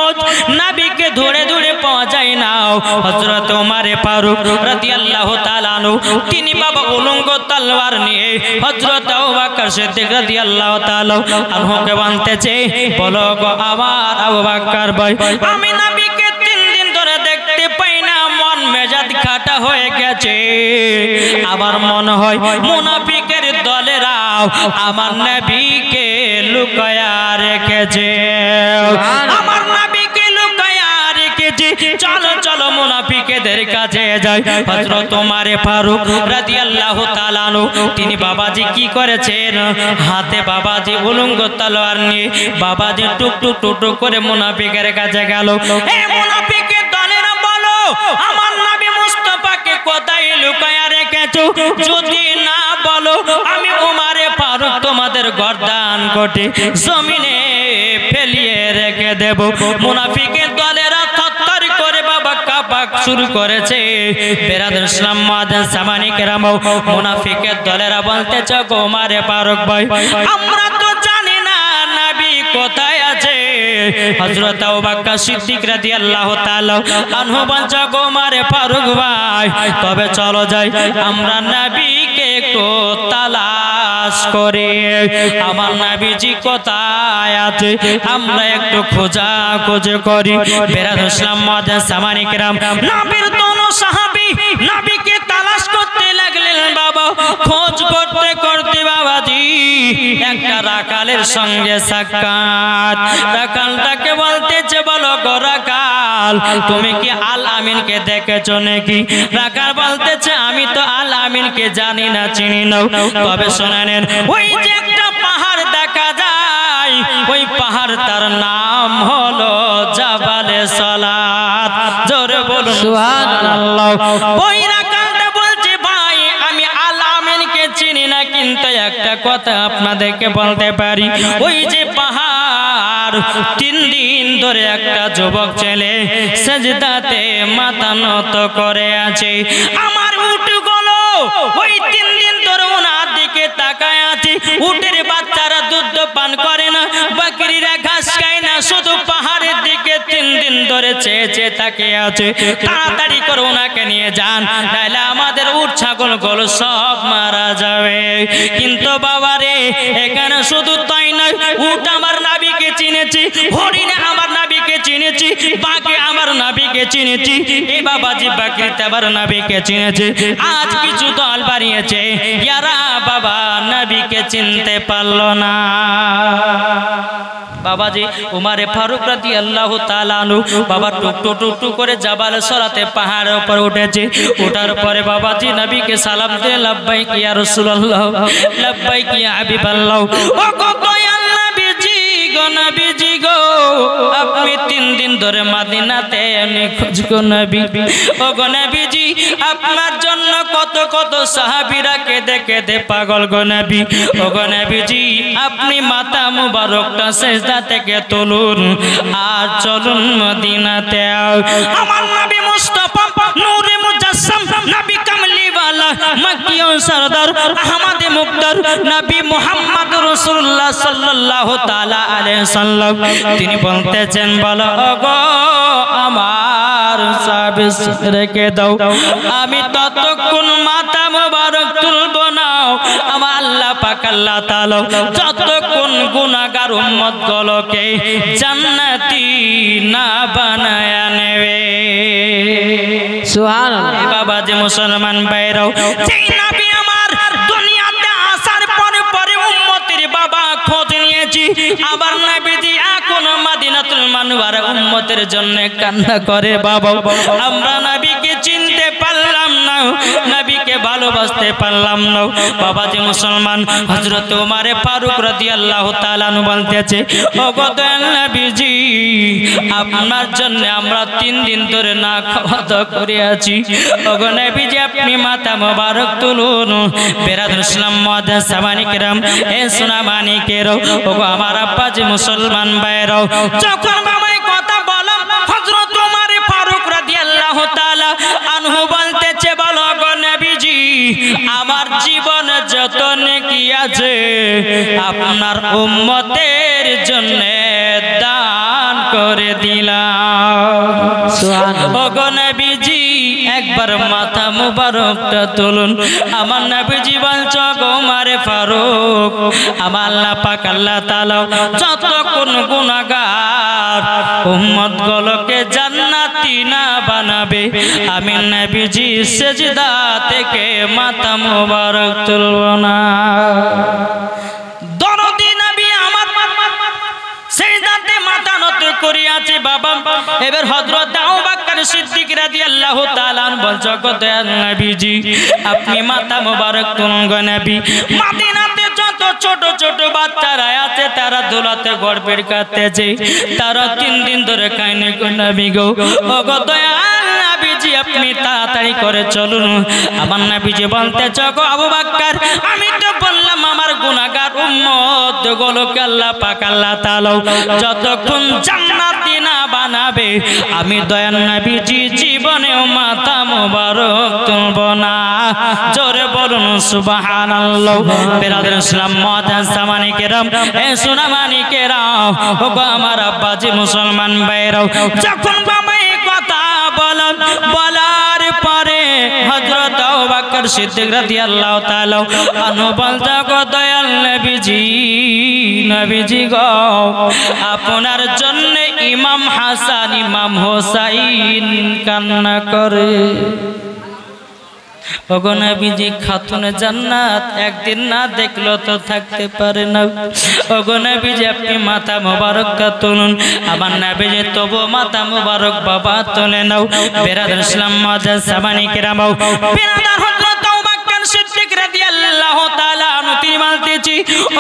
খোঁজ নবীকে ধরে ধরে পাওয়া যায় না। হযরত ওমর ফারুক রাদিয়াল্লাহু তাআলা আনহু তিনি বাবা উলঙ্গ তলোয়ার নিয়ে হযরত আবু বকর সিদ্দিক রাদিয়াল্লাহু তাআলা আনহুকে বলতেছে, বলো গো আমার আবু বকর ভাই, আমি নবীকে 3 দিন ধরে দেখতে পাই না, মন মেজাজ খাটা হয়ে গেছে। আমার মনে হয় মুনাফিকের দলেরাও আমার নবীকে লুকায়া রেখেছে, আমার নবীকে লুকায়া রেখেছে। চলো চলো মুনাফিকদের কাছে যাই। হযরত ওমর ফারুক রাদিয়াল্লাহু তাআলা আনহু তিনি বাবাজি কি করেছেন, হাতে বাবাজি উলঙ্গ তলোয়ার নিয়ে বাবাজি টুক টুক টুক টুক করে মুনাফিকের কাছে গেল। এ মুনাফিকের দলেরা বলো, আমার নবী মুস্তাফাকে কোথায় লুকায়া রেখেছো? যদি না বলো আমি ওমর ফারুক তোমাদের গর্দান কোটে জমিনে ফেলিয়ে রেখে দেব। মুনাফিকের দলেরা থরথর করে বাবা কাঁপা শুরু করেছে। বেরাদর ইসলাম মুআজ্জিন সামানি কেরাম, মুনাফিকের দলেরা বলতেছে, গো ওমর ফারুক ভাই, আমরা তো জানি না নবী কোথায় আছে। হযরত আবু বকর সিদ্দিক রাদিয়াল্লাহু তাআলা আনহু বলছে, গো ওমর ফারুক ভাই, তবে চলো যাই, আমরা নবীকে একটু তালাশ করি, আমার নবীজি কোথায় আছে আমরা একটু খোঁজাখুঁজি করি। বেরাদর ইসলাম মুআজ্জিন সামানি কেরাম, নবীর দোনো সাহাবী নবীকে তালাশ করতে লাগলেন। বাবা খোঁজ করতে করতে বাবাজি একটা রাখালের সঙ্গে সাক্ষাৎ। রাখালটাকে বলতেছে, বলো গো রাখাল, তুমি কি আল আমিনকে দেখেছো নাকি? রাখাল বলতেছে, আমি তো আল আমিনকে জানি না, চিনি না, তবে শুনে নেন, ওই যে একটা পাহাড় দেখা যায়, ওই পাহাড় তার নাম হলো জাবালে সালাত। জোরে বলুন সুবহানাল্লাহ। ওই রাখালটা বলছে, ভাই আমি আল আমিনকে চিনি না, কিন্তু একটা কথা আপনাদেরকে বলতে পারি, ওই যে পাহাড় 3 দিন ধরে একটা যুবক ছেলে সেজদাতে মাথা নত করে আছে। আমার উটগুলো ওই 3 দিন ধরে ওনার দিকে তাকায় আছে। উটের বাচ্চারা দুধ পান করে না, বকরিরা ঘাস খায় না, শুধু পাহাড়ের দিকে 3 দিন ধরে চেয়ে চেয়ে তাকিয়ে আছে। তাড়াতাড়ি করে ওনাকে নিয়ে যান, তাহলে আমাদের উট ছাগলগুলো সব মারা যাবে। কিন্তু বাবারে, এখানে শুধু তাই নয়, উট আমার নবীকে চিনেছি, হরিণ আমার নবীকে চিনেছি, বাঘে আমার নবীকে চিনেছি, এই বাবাজি বকরিতে আমার নবীকে চিনেছে। আজ কিছু দল বাড়িয়েছে, ইয়ারা বাবা নবীকে চিনতে পারলো না। বাবাজি ওমর ফারুক রাদিয়াল্লাহু তাআলা আনহু বাবা টুক টুক টুক টুক করে জাবাল সরাতে পাহাড়ের উপর উঠেছে। ওঠার পরে বাবাজি নবীকে সালাম দিয়ে, লাব্বাইক ইয়া রাসূলুল্লাহ, লাব্বাইক ইয়া হাবিবাল্লাহ। ও গো দয়াল নবীজি গো, নবীজি গো, আপনি 3 দিন ধরে মদিনাতে নিখোঁজ গো নবী। ও গো নবীজি, আপনার জন্য কত কত সাহাবীরা কেঁদে কেঁদে পাগল গো নবী। ও গো নবীজি, আপনি মাথা মুবারকটা সেজদা থেকে তুলুন আর চলুন মদিনাতে। আমার নবী মুস্তাফা নূরে মুজাসসাম, নবী কামলিওয়ালা, মক্কি ও সরদার, আহমদে মুক্তার, নবী মুহাম্মদ রাসূলুল্লাহ সাল্লাল্লাহু তাআলা আলাইহি সাল্লাম তিনি বলতেছেন, বলো গো আমার সাহাবী রেখে দাও, আমি ততক্ষণ মাথা মুবারক তুলব না আমার আল্লাহ পাক আল্লাহ তাআলা যতক্ষণ গুনাহগার উম্মত গুলোকে জান্নাতি না বানায় নেবে। সুবহানাল্লাহ। বাবা যে মুসলমান ভাইরাও, যেই নবী আমার দুনিয়াতে আসার পরে পরে উম্মতের বাবা খোঁজ নিয়েছি, আবার নবীজি এখনো মদিনাতুল মুনাওয়ারা উম্মতের জন্য কান্না করে। বাবা আমরা নবীকে চিনতে পারলাম না, নবীকে ভালোবাসতে পারলাম না। বাবা যে মুসলমান হযরত ওমর ফারুক রাদিয়াল্লাহু তাআলা আনহু বলতেছে, ও গো দয়াল নবীজি, আপনার জন্য আমরা 3 দিন ধরে না খাওয়া দাওয়া করে আছি। ও গো নবীজি, আপনি মাথা মোবারক তুলুন। বেরাদর ইসলাম মুআজ্জিন সামানি কেরাম, এ সোনা মানিকেরও, ও গো আমার আব্বা যে মুসলমান ভাইরাও, যখন বাবাই কথা বললাম হযরত ওমর ফারুক রাদিয়াল্লাহু তাআলা আনহু বলতেছে, বলো গো নবীজি, আমার জীবন যত নেকি আছে আপনার উম্মতের জন্য দান করে করে দিলাম। ওগো নবীজি একবার মাথা মুবারকটা তুলুন। আমার নবীজি বলছ গো মারে ফারুক, আমার আল্লাহ পাক আল্লাহ তাআলা যত কোন গুনাহগার উম্মত গুলোকে জান্নাতি না বানাবে, আমি নবীজি সিজদা থেকে মাথা মুবারক তুলব না। দরদি নবী আমার সিজদাতে মাথা নত করিয়াছে বাবা। এবার হযরত আবু বকর সিদ্দিক রাদিয়াল্লাহু তাআলা বলছ গো দয়াল নবীজি আপনি মাথা মুবারক তুলুন গো নবী। মদিনাতে যত ছোট ছোট বাচ্চারা আছে তারা দোলাতে গর্বের কাঁদতেছে, তারা 3 দিন ধরে কাইনে গো নবী গো। ও গো দয়াল নবীজি আপনি তাড়াতাড়ি করে চলুন। আমার নবীজি বলতেছ গো আবু বকর আমি তো বললাম আমার গুনাহগার উম্মত গুলোকে আল্লাহ পাক আল্লাহ তাআলা যতক্ষণ জান্নাতি না বানাবে আমি দয়াল নবীজি জীবনেও মাথা মুবারক তুলব না। জোরে বলুন সুবহানাল্লাহ। বিরাদর ইসলাম মুআজ্জাজ সামানি কেরাম এ সুনামানি কেরাম ও গো আমার আব্বাজি মুসলমান ভাইরাও, যখন বাবা এই কথা বলার পরে হযরত আবু বকর সিদ্দিক রাদিয়াল্লাহু তাআলা আনহু বলতে গো দয়াল নবীজি গো আপনার জন্য ইমাম হাসান ইমাম হোসাইন কান্না করে। ওগো নবীজি খাতুনে জান্নাত একদিন না দেখলো তো থাকতে পারে না। ওগো নবীজি আপনি মাথা মুবারকটা তুলুন। আমার নবীজি তবু মাথা মুবারক বাবা তুলে নাও। বিরাদর ইসলাম মুআজ্জাজ সামানি কেরাম বিরাদর হযরত আবু বকর সিদ্দিক রাদিয়াল্লাহু তাআলা আনহু তিনি বলতেছি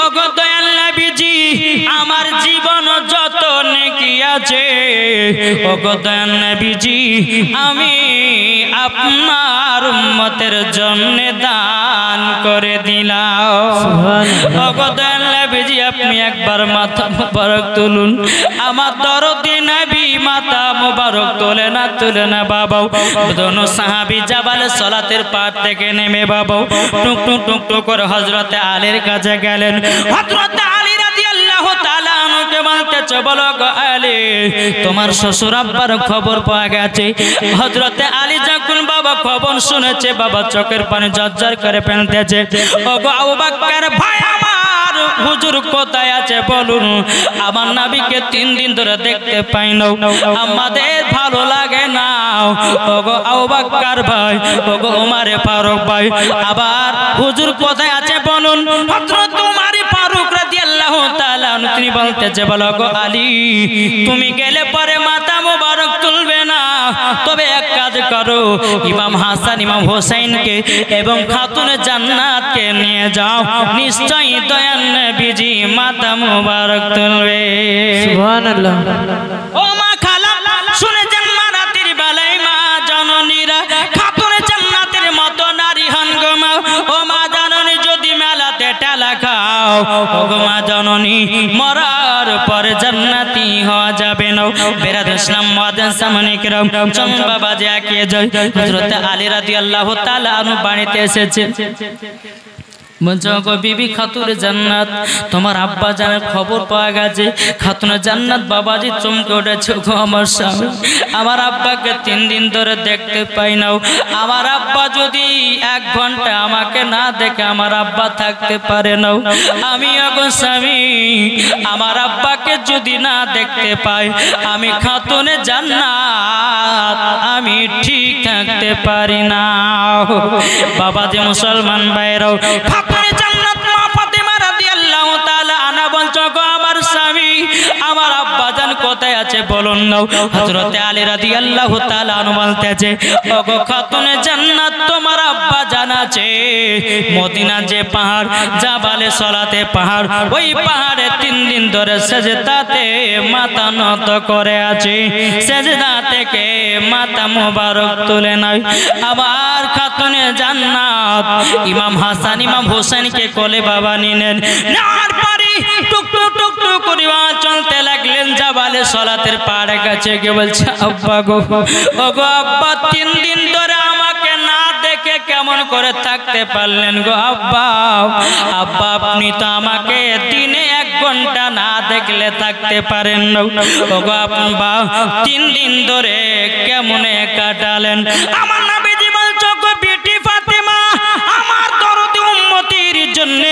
ওগো দয়াল নবীজি আমার জীবন যত নেকি আছে ওগো দয়াল নবীজি আমি আপনার উম্মতের জন্য দান করে দিলাম। ওগো দয়াল নবীজি আপনি একবার মাথা মুবারক তুলুন। আমার দরদি নবী মাথা মুবারক তোলে না বাবা। দোনো সাহাবী জাবালে সালাতের পাহাড় থেকে নেমে বাবা টুক টুক টুক টুক করে হযরতে আলীর কাছে গেলেন। হযরতে আলী রাদিয়াল্লাহু তাআলা আনহুকে বলতেছে বলো গো আলী তোমার শ্বশুর আব্বার খবর পাওয়া গেছে। হযরতে আলী যখন বাবা খবর শুনেছে বাবা চোখের পানি ঝরঝর করে ফেলতেছে। ওগো আবু বকর ভাই আমার হুজুর কোথায় আছে বলুন, আমার নবীকে 3 দিন ধরে দেখতে পাই না, আমাদের ভালো লাগে না। ওগো আবু বকর ভাই ওগো ওমরে ফারুক ভাই আবার হুজুর কোথায় আছে বলুন। হযরত ওমর ফারুক রাদিয়াল্লাহু তাআলা তিনি বলতেছে বলো গো আলী তুমি গেলে পরে মাথা মুবারক তুলবে না, তবে এক কাজ করো ইমাম হাসান ইমাম হোসেনকে এবং খাতুনে জান্নাতকে নিয়ে যাও, নিশ্চয়ই দয়াল নবীজি মাথা মুবারক তুলবে। সুবহানাল্লাহ। ও মা খালা শুনেছেন মারাতির বেলায় মা জননীরা খাতুনে জান্নাতের মতো নারী হন গো মা। ও মা জননী যদি মেলাতে টেলা খাও ও গো মা জননী মরার পরে জান্নাতি হওয়া যাবে না। বিরাদর ইসলাম মুআজ্জাজ সামানি কেরাম চম্পা বাজে এগিয়ে যায়। হযরত আলী রাদিয়াল্লাহু তাআলা আনহু বাড়িতে এসেছে। বলছো গো বিবি খাতুনে জান্নাত তোমার আব্বা জানের খবর পাওয়া গেছে। খাতুনে জান্নাত বাবাজি চমকে উঠেছে গো আমার স্বামী আমার আব্বাকে 3 দিন ধরে দেখতে পাই না। আমার আব্বা যদি 1 ঘন্টা আমাকে না দেখে আমার আব্বা থাকতে পারে না। আমি গো স্বামী আমার আব্বাকে যদি না দেখতে পাই আমি খাতুনে জান্নাত আমি ঠিক থাকতে পারি না। বাবাজি মুসলমান ভাইরাও খাতুনে জান্নাত মা ফাতেমা রাদিয়াল্লাহু তাআলা আনা বলছো গো আমার স্বামী আমার আব্বা জান কোথায় আছে বলুন না। হযরতে আলী রাদিয়াল্লাহু তাআলা আনহু বলতেছে ওগো খাতুনে জান্নাত তোমার আব্বা জান আছে মদিনা যে পাহাড় জাবালে সালাতে পাহাড় ওই পাহাড়ে 3 দিন ধরে সেজদাতে মাথা নত করে আছে, সেজদা থেকে মাথা মুবারক তুলে নাই। আবার খাতুনে জান্নাত ইমাম হাসান ইমাম হোসেনকে কোলে বাবা নিলেন, নেওয়ার পরে টুক টুক টুক টুক করে চলতে লাগলেন জাবালে সালাতের পাহাড়ের কাছে গিয়ে বলছে আব্বা গো ওগো আব্বা 3 দিন ধরে আমাকে না দেখে কেমন করে থাকতে পারলেন গো আব্বা। আব্বা আপনি তো আমাকে দিনে 1 ঘন্টা না দেখলে থাকতে পারেন না। ওগো আব্বা 3 দিন ধরে কেমনে কাটালেন? আমার নবীজি বলছো গো বেটি ফাতেমা, আমার দরদি উম্মতির জন্য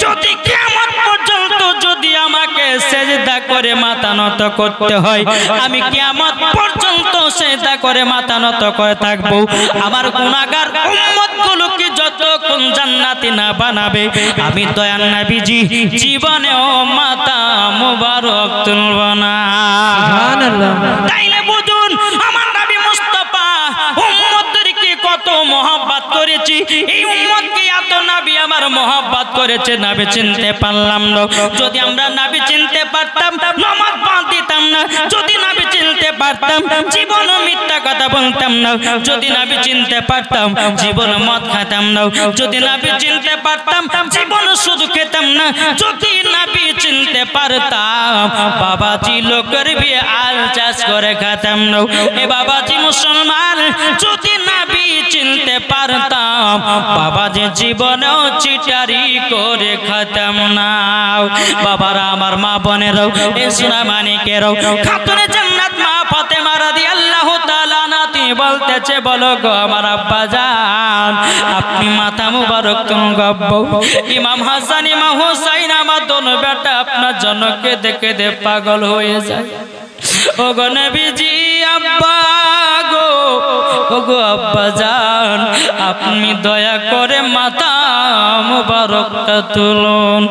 যদি কিয়ামত পর্যন্ত যদি আমাকে সেজদা করে মাথা নত করতে হয়, আমি কিয়ামত পর্যন্ত সেজদা করে মাথা নত করে থাকবো। আমার গুনাহগার উম্মতগুলোকে যতক্ষণ জান্নাতি না বানাবে আমি দয়ার নবীজি জীবনেও মাথা মোবারক তুলব না। সুবহানাল্লাহ। তাইলে বুঝুন আমার নবী মুস্তাফা উম্মতদেরকে কত মহব্বত করেছি। এই উম্মতকে এত নবী আমার মহব্বত করেছে, নবী চিনতে পারলাম না। যদি আমরা নবী চিনতে পারতাম নামাজ বাদ দিতাম না। যদি নবী চিনতে পারতাম জীবন মিথ্যা কথা বলতাম না। যদি নবী চিনতে পারতাম জীবন মদ খেতাম না। যদি নবী চিনতে পারতাম জীবন শুধু খেতাম না। যদি নবী চিনতে পারতাম বাবাজি লোকের বিয়ে আল চাষ করে খেতাম না। এ বাবাজি মুসলমান, যদি নবী চিনতে পারতাম বাবাজি জীবনেও চিটারি করে খেতাম না। বাবারা আমার মা বোনেরাও এ সোনা মানিকেরাও খাতুনে জান্নাত মা ফাতেমা রাদিয়াল্লাহু তাআলা আনহা তিনি বলতেছে, বলো গো আমার আব্বা জান, আপনি মাথা মুবারক তুলগব্বো। ইমাম হাসান ইমাম হুসাইন আমার দোনো বেটা আপনার জন্য কেঁদে কেঁদে পাগল হয়ে যায়। ওগো নবীজি আব্বা গো, ওগো আব্বা জান, আপনি দয়া করে মাথা মুবারকটা তুলুন।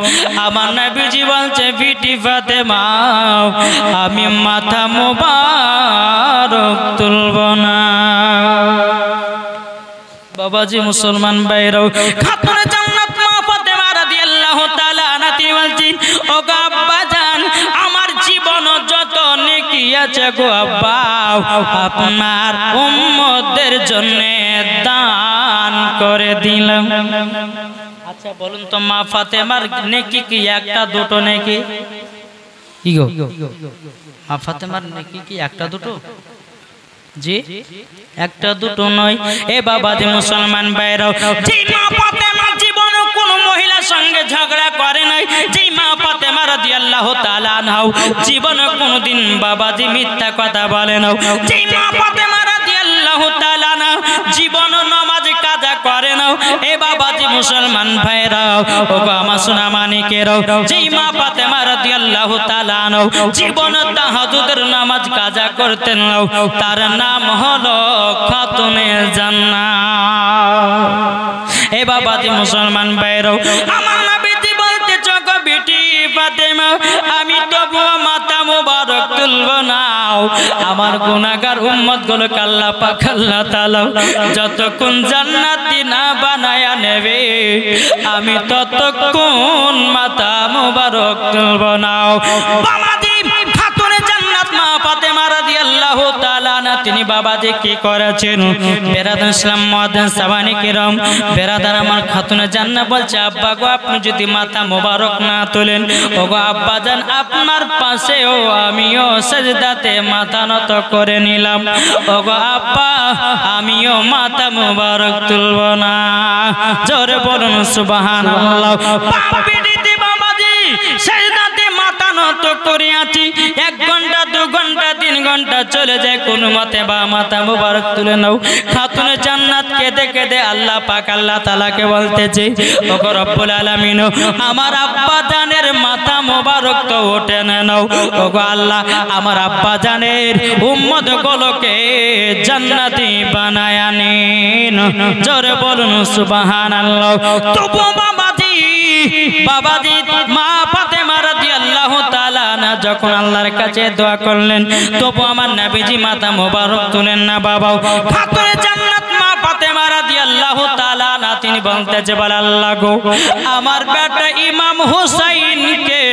আমার নবীজি বলছে, বিটি ফাতেমা আমি মাথা মুবারক তুলব না। বাবাজি মুসলমান ভাইরাও খাতুনে জান্নাত মা ফাতেমা রাদিয়াল্লাহু তাআলা আনহা তিনি বলছেন, ওগো আব্বা জান, আমার জীবন যত নেকি আছে গো আব্বা আপনার উম্মতদের জন্য দান করে দিলাম। আচ্ছা বলুন তো মা ফাতেমার নেকি কি একটা দুটো নেকি? কি গো মা ফাতেমার নেকি কি একটা দুটো? জি একটা দুটো নয়। এ বাবাজি মুসলমান ভাইরাও, যে মা ফাতেমা জীবনে কোন মহিলার সঙ্গে ঝগড়া করে নাই, যে মা ফাতেমা রাদিয়াল্লাহু তাআলা আনহা জীবনে কোনদিন বাবাজি মিথ্যা কথা বলে না, যে মা ফাতেমা রাদিয়াল্লাহু তাআলা আনহা জীবন নামাজ কাজা করে না। এ বাবাজি মুসলমান ভাইরাও, ওগো আমার সোনা মানিকেরাও, যে মা ফাতেমা রাদিয়াল্লাহু তাআলা আনহা জীবন তাহাজ্জুদের নামাজ কাজা করতেন না, তার নাম হলো খাতুনে জান্নাত। এ বাবাজি মুসলমান ভাইরাও, আমার নবীজি বলতে গো বিটি ফাতেমা আমি তবু মাথা মুবারক তুলব না। আমার গুনাহগার উম্মতগুলোকে আল্লাহ পাক আল্লাহ তাআলা যতক্ষণ জান্নাতি না বানায়া নেবে আমি ততক্ষণ মাথা মুবারক তুলব না। বাবাজি খাতুনে জান্নাত মা ফাতেমা রাদিয়াল্লাহু তাআলা আনহা তিনি বাবাজি কি করেছেন? বেরাদার ইসলাম মুয়াজ্জিন সাবানি কিরাম, বেরাদার আমার খাতুনে জান্নাত বলছে, আব্বা গো আপনি যদি মাথা মুবারক না তোলেন, ওগো আব্বা জান আপনার পাশেও আমিও সেজদাতে মাথা নত করে নিলাম। ওগো আব্বা আমিও মাথা মুবারক তুলব না। জোরে বলুন সুবহানাল্লাহ। বাবাজি বাবাজি সেজদাতে মাথা নত করে আছি, 1 ঘন্টা 2 ঘন্টা 3 ঘন্টা চলে যায়, কোন মতে বা মাথা মুবারক তুলে নাও। খাতুনে জান্নাত কেঁদে কেঁদে আল্লাহ পাক আল্লাহ তাআলাকে বলতেছে, ওগো রব্বুল আলামিন আমার আব্বা জানের মাথা মুবারক তো ওঠে নাও। ওগো আল্লাহ আমার আব্বা জানের উম্মত গুলোকে জান্নাতি বানায়া নিন। জোরে বলুন সুবহানাল্লাহ। তবু বাবাজি মা ফাতেমা রাদিয়াল্লাহু তাআলা আনহা যখন আল্লাহর কাছে দোয়া করলেন, তবু আমার নবীজি মাথা মোবারক তুলেন না। বাবা খাতুনে জান্নাত মা ফাতেমা রাদিয়াল্লাহু তাআলা আনহা তিনি বলতেছে, বল আল্লাহ গো আমার বেটা ইমাম হুসাইনকে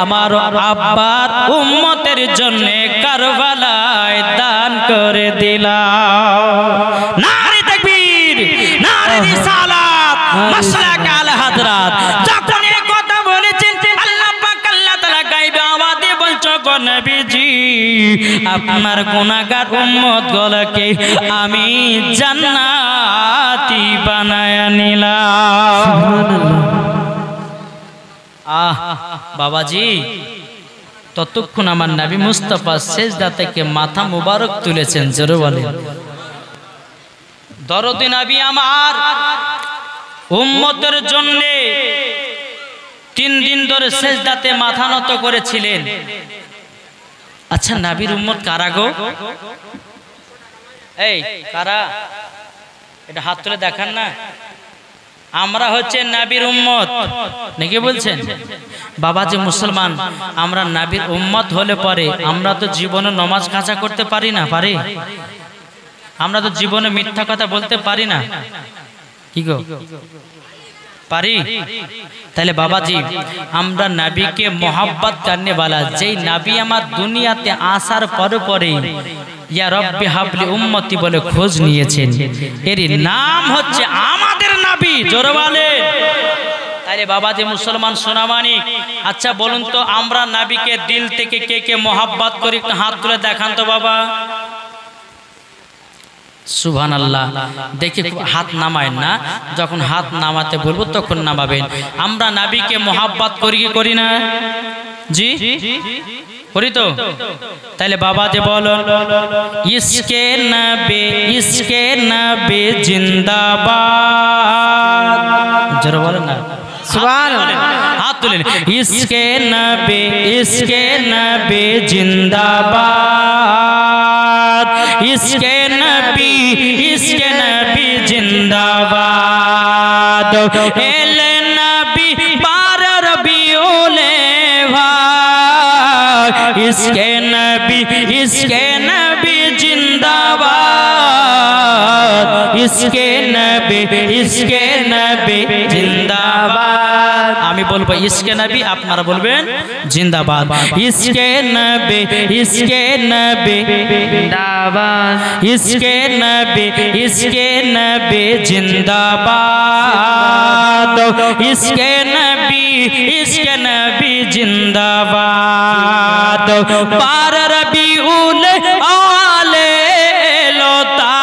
আমার আব্বার উম্মতের জন্য কারবালায় দান করে দিলাম। নারে তাকবীর, নারে রিসালাত, মাশরাক আল হাজরাত। যখন এই কথা বলেছেন আল্লাহ পাক আল্লাহ তাআলা গায়বে আওয়াজে বলছো গো নবীজি আপনার গুনাহগার উম্মত গুলোকে আমি জান্নাতি বানায়া নিলাম। সুবহানাল্লাহ। বাবাজি, ততক্ষণ আমার নবী মুস্তাফা সেজদা থেকে মাথা মুবারক তুলেছেন, জোরে বলেন। দরদি নবী আমার উম্মতের জন্য 3 দিন ধরে সেজদাতে মাথা নত করেছিলেন। আচ্ছা, নবীর উম্মত কারা গো? এই কারা? এটা হাত তুলে দেখান না। আমরা হচ্ছে নবীর উম্মত, নাকি বলছেন? বাবাজি মুসলমান, আমরা নবীর উম্মত হলে পরে আমরা তো জীবনে নামাজ কাজা করতে পারি না, পারি? আমরা তো জীবনে মিথ্যা কথা বলতে পারি না, কি গো পারি? তাহলে বাবাজি, আমরা নবীকে মোহাব্বত করনে वाला, যেই নবী আমার দুনিয়াতে আসার পরে পরে ইয়া রব্বি হাবলি উম্মতি বলে খোঁজ নিয়েছেন, এর নাম হচ্ছে আমাদের নবী, জোরে বলেন। তাহলে বাবাজি মুসলমান সোনামানিক, আচ্ছা বলুন তো, আমরা নবীকে দিল থেকে কে কে মোহাব্বত করি? একটু হাত তুলে দেখান তো বাবা। সুবহানাল্লাহ। দেখি হাত নামায় না, যখন হাত নামাতে বলবো তখন নামাবেন। আমরা নবীকে মোহাব্বত করি কি করি না? জি করি তো। তাহলে বাবা যে বলো, ইসকে নবী জিন্দাবাদ, জোরে বলেন না, সুবহানাল্লাহ। হাত তুলেন। ইসকে নবী জিন্দাবাদ, ইসকে নবী জিন্দাবাদ। এলে নবী বার রবিউল আউয়াল, ইসকে নবী জিন্দাবাদ, ইসকে নবী জিন্দাবাদ। আমি বলবো ইসকে নবী, আপনারা বলবেন জিন্দাবাদ। ইসকে নবী জিন্দাবাদ, ইসকে নবী জিন্দাবাদ, ইসকে নবী জিন্দাবাদ। বার রবিউল আউয়াল লোতা,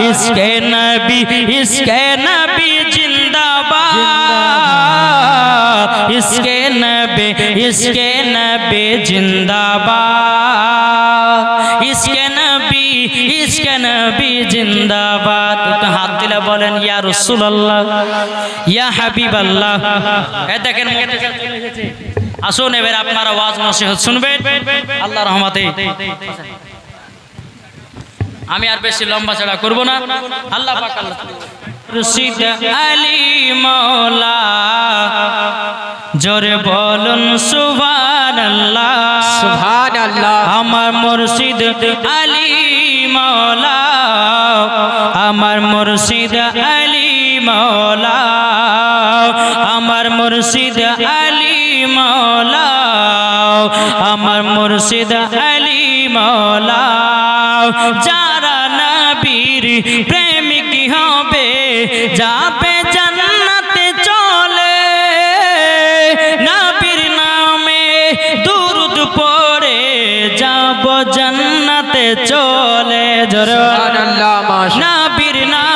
ইসকে নবী জিন্দাবাদ, ইসকে নবী জিন্দাবাদ, ইসকে নবী জিন্দাবাদ। একটু হাত দিলে বলেন ইয়া রাসূলুল্লাহ, ইয়া হাবিবাল্লাহ। এই দেখেন আসুন এবার আপনারা ওয়াজ নসিহত শুনবেন আল্লাহর রহমতে। আমি আর বেশি লম্বা চড়া করব না। আল্লাহ পাক মুর্শিদ আলী মাওলা, জোরে বলুন সুবহানাল্লাহ, সুবহানাল্লাহ। আমার মুর্শিদ আলী মাওলা, আমার মুর্শিদ আলী মাওলা, আমার মুর্শিদ আলী মাওলা, আমার মুর্শিদ আলী মাওলা। যারা নবীর প্রেমিক হবে যাবে জান্নাতে চলে, নবীর নামে দুরূদ পড়ে যাব জান্নাতে চলে, জোরে সুবহানাল্লাহ। নবীর নাম